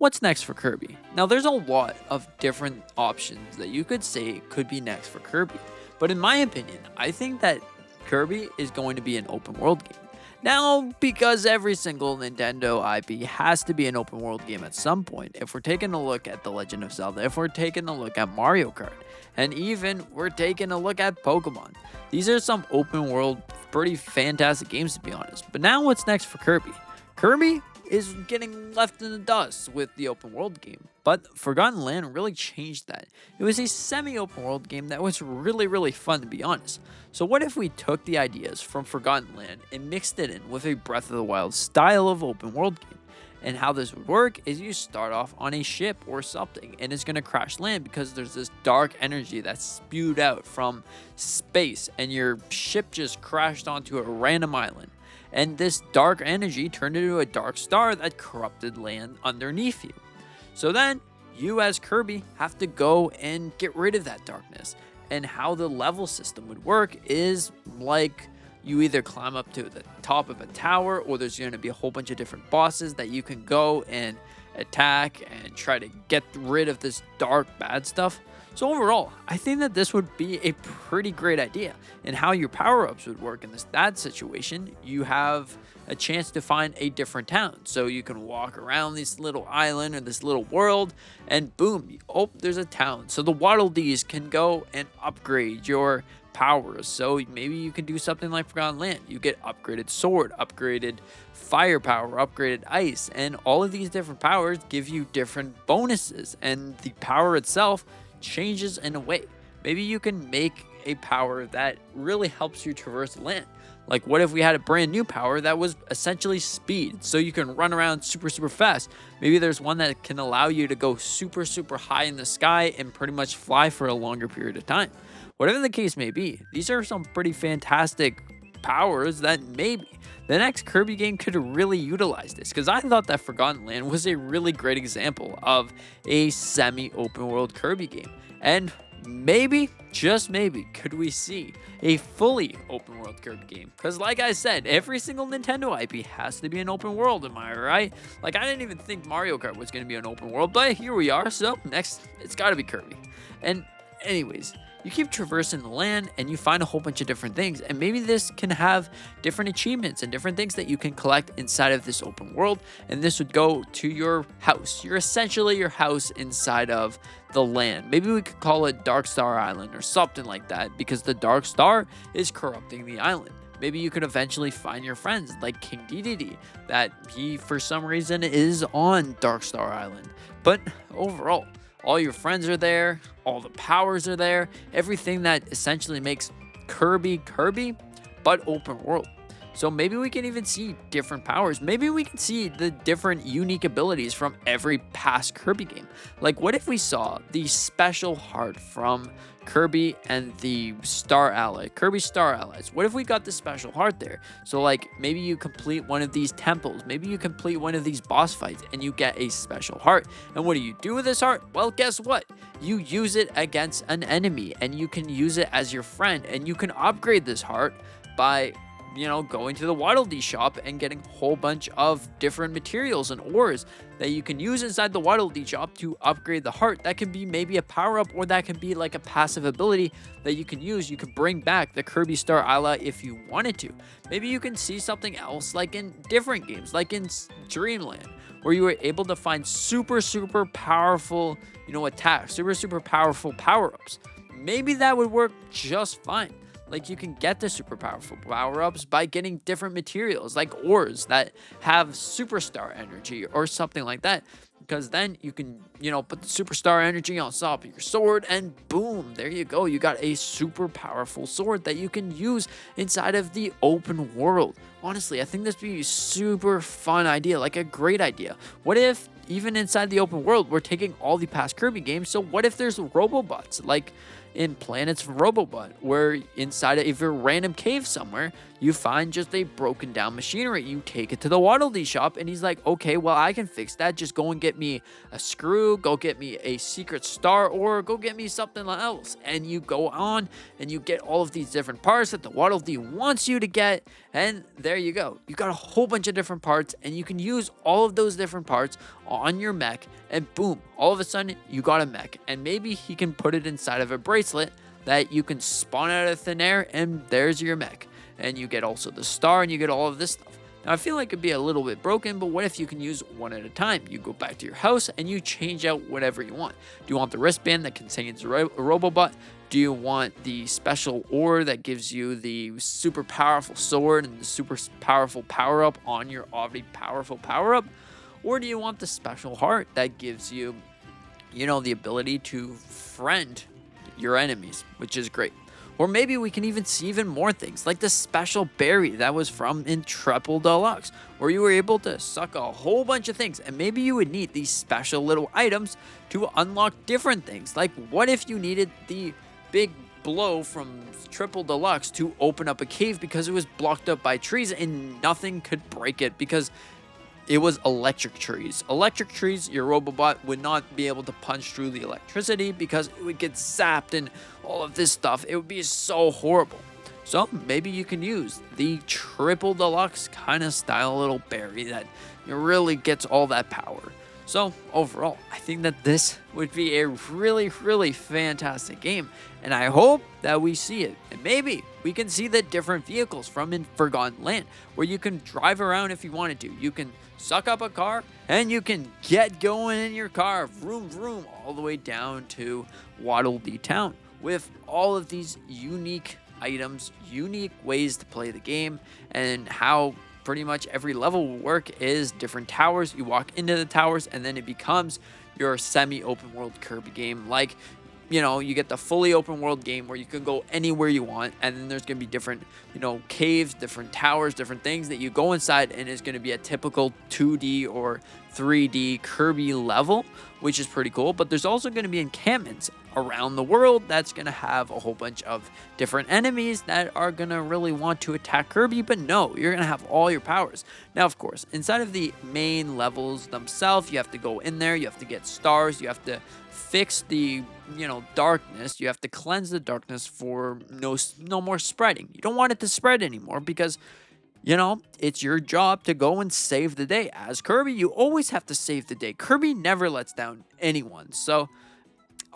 what's next for Kirby? Now, there's a lot of different options that you could say could be next for Kirby, but in my opinion, I think that Kirby is going to be an open world game. Now, because every single Nintendo IP has to be an open world game at some point, if we're taking a look at The Legend of Zelda, if we're taking a look at Mario Kart, and even we're taking a look at Pokemon, these are some open world, pretty fantastic games to be honest. But now what's next for Kirby? Kirby is getting left in the dust with the open world game, but Forgotten Land really changed that. It was a semi-open world game that was really fun to be honest. So what if we took the ideas from Forgotten Land and mixed it in with a Breath of the Wild style of open world game? And how this would work is you start off on a ship or something and it's going to crash land because there's this dark energy that's spewed out from space and your ship just crashed onto a random island. And this dark energy turned into a dark star that corrupted land underneath you. So then, you as Kirby have to go and get rid of that darkness. And how the level system would work is like you either climb up to the top of a tower or there's going to be a whole bunch of different bosses that you can go and attack and try to get rid of this dark bad stuff. So overall, I think that this would be a pretty great idea. And how your power-ups would work in that situation, you have a chance to find a different town. So you can walk around this little island or this little world and boom, oh, there's a town. So the Waddle Dees can go and upgrade your powers. So maybe you can do something like Forgotten Land. You get upgraded sword, upgraded firepower, upgraded ice, and all of these different powers give you different bonuses. And the power itself changes in a way. Maybe you can make a power that really helps you traverse the land. Like what if we had a brand new power that was essentially speed, so you can run around super fast. Maybe there's one that can allow you to go super high in the sky and pretty much fly for a longer period of time. Whatever the case may be, these are some pretty fantastic powers that maybe the next Kirby game could really utilize this, because I thought that Forgotten Land was a really great example of a semi-open world Kirby game. And maybe, just maybe, could we see a fully open world Kirby game? Because like I said, every single Nintendo IP has to be an open world, am I right? Like I didn't even think Mario Kart was going to be an open world, but here we are. So next, it's got to be Kirby. And anyways, you keep traversing the land and you find a whole bunch of different things, and maybe this can have different achievements and different things that you can collect inside of this open world, and this would go to your house. You're essentially your house inside of the land. Maybe we could call it Dark Star Island or something like that, because the Dark Star is corrupting the island. Maybe you could eventually find your friends like King Dedede, that he for some reason is on Dark Star Island. But overall, all your friends are there, all the powers are there, everything that essentially makes Kirby, but open world. So maybe we can even see different powers. Maybe we can see the different unique abilities from every past Kirby game. Like what if we saw the special heart from Kirby and the Kirby Star Allies? What if we got the special heart there? So like maybe you complete one of these temples, maybe you complete one of these boss fights and you get a special heart. And what do you do with this heart? Well, guess what? You use it against an enemy and you can use it as your friend, and you can upgrade this heart by going to the Waddle Dee shop and getting a whole bunch of different materials and ores that you can use inside the Waddle Dee shop to upgrade the heart. That can be maybe a power-up, or that can be like a passive ability that you can use. You can bring back the Kirby Star Ally if you wanted to. Maybe you can see something else like in different games, like in Dreamland, where you were able to find super powerful, attacks, super powerful power-ups. Maybe that would work just fine. Like you can get the super powerful power-ups by getting different materials like ores that have superstar energy or something like that. Because then you can, put the superstar energy on top of your sword and boom, there you go. You got a super powerful sword that you can use inside of the open world. Honestly, I think this would be a super fun idea, like a great idea. What if even inside the open world, we're taking all the past Kirby games? So what if there's Robobots? Like, in Planets Robobot, where inside of a random cave somewhere, you find just a broken down machinery. You take it to the Waddle Dee shop, and he's like, okay, well, I can fix that. Just go and get me a screw, go get me a secret star, or go get me something else. And you go on, and you get all of these different parts that the Waddle Dee wants you to get, and there you go. You got a whole bunch of different parts, and you can use all of those different parts on your mech, and boom, all of a sudden, you got a mech. And maybe he can put it inside of a bracelet that you can spawn out of thin air, and there's your mech. And you get also the star, and you get all of this stuff. Now, I feel like it'd be a little bit broken, but what if you can use one at a time? You go back to your house, and you change out whatever you want. Do you want the wristband that contains a Robobot? Do you want the special ore that gives you the super powerful sword and the super powerful power-up on your already powerful power-up? Or do you want the special heart that gives you, the ability to friend your enemies, which is great? Or maybe we can even see even more things, like the special berry that was from in Triple Deluxe, where you were able to suck a whole bunch of things, and maybe you would need these special little items to unlock different things. Like, what if you needed the big blow from Triple Deluxe to open up a cave because it was blocked up by trees and nothing could break it because it was electric trees. Electric trees, your Robobot would not be able to punch through the electricity because it would get zapped and all of this stuff. It would be so horrible. So maybe you can use the Triple Deluxe kind of style little berry that really gets all that power. So overall, I think that this would be a really, really fantastic game, and I hope that we see it. And maybe we can see the different vehicles from in Forgotten Land, where you can drive around if you wanted to. You can suck up a car, and you can get going in your car, vroom, vroom, all the way down to Waddle Dee Town, with all of these unique items, unique ways to play the game, and how pretty much every level will work is different towers. You walk into the towers, and then it becomes your semi-open world Kirby game. Like, you get the fully open world game where you can go anywhere you want, and then there's going to be different, caves, different towers, different things that you go inside, and it's going to be a typical 2D or 3D Kirby level, which is pretty cool. But there's also going to be encampments around the world that's going to have a whole bunch of different enemies that are going to really want to attack Kirby, but no, you're going to have all your powers. Now, of course, inside of the main levels themselves, you have to go in there, you have to get stars, you have to fix the, darkness, you have to cleanse the darkness for no more spreading. You don't want it to spread anymore because it's your job to go and save the day. As Kirby, you always have to save the day. Kirby never lets down anyone. So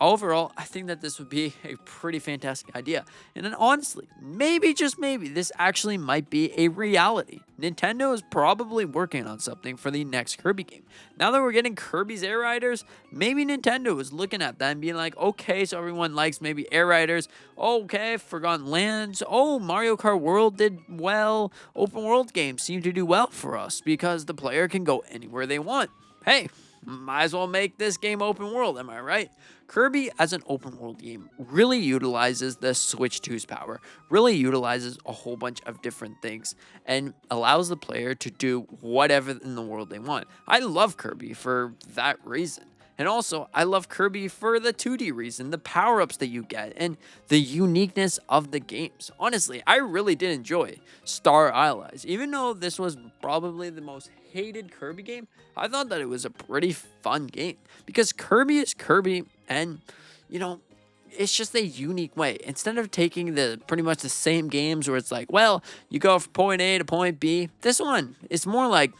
overall, I think that this would be a pretty fantastic idea. And then honestly, maybe, just maybe, this actually might be a reality. Nintendo is probably working on something for the next Kirby game. Now that we're getting Kirby's Air Riders, maybe Nintendo is looking at that and being like, okay, so everyone likes maybe Air Riders. Okay, Forgotten Lands. Oh, Mario Kart World did well. Open world games seem to do well for us because the player can go anywhere they want. Hey, might as well make this game open world, am I right? Kirby as an open world game really utilizes the Switch 2's power, really utilizes a whole bunch of different things, and allows the player to do whatever in the world they want. I love Kirby for that reason. And also, I love Kirby for the 2D reason, the power-ups that you get, and the uniqueness of the games. Honestly, I really did enjoy Star Allies. Even though this was probably the most hated Kirby game, I thought that it was a pretty fun game. Because Kirby is Kirby, and, it's just a unique way. Instead of taking the pretty much the same games where it's like, well, you go from point A to point B, this one, it's more like,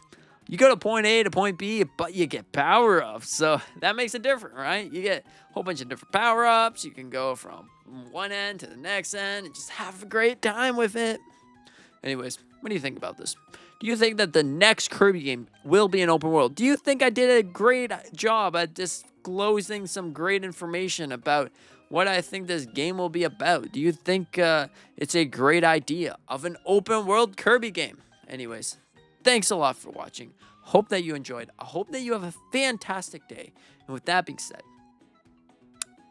you go to point A to point B, but you get power-ups. So that makes it different, right? You get a whole bunch of different power-ups. You can go from one end to the next end and just have a great time with it. Anyways, what do you think about this? Do you think that the next Kirby game will be an open world? Do you think I did a great job at disclosing some great information about what I think this game will be about? Do you think it's a great idea of an open world Kirby game? Anyways, thanks a lot for watching. Hope that you enjoyed. I hope that you have a fantastic day. And with that being said,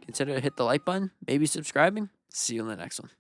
consider to hit the like button, maybe subscribing. See you in the next one.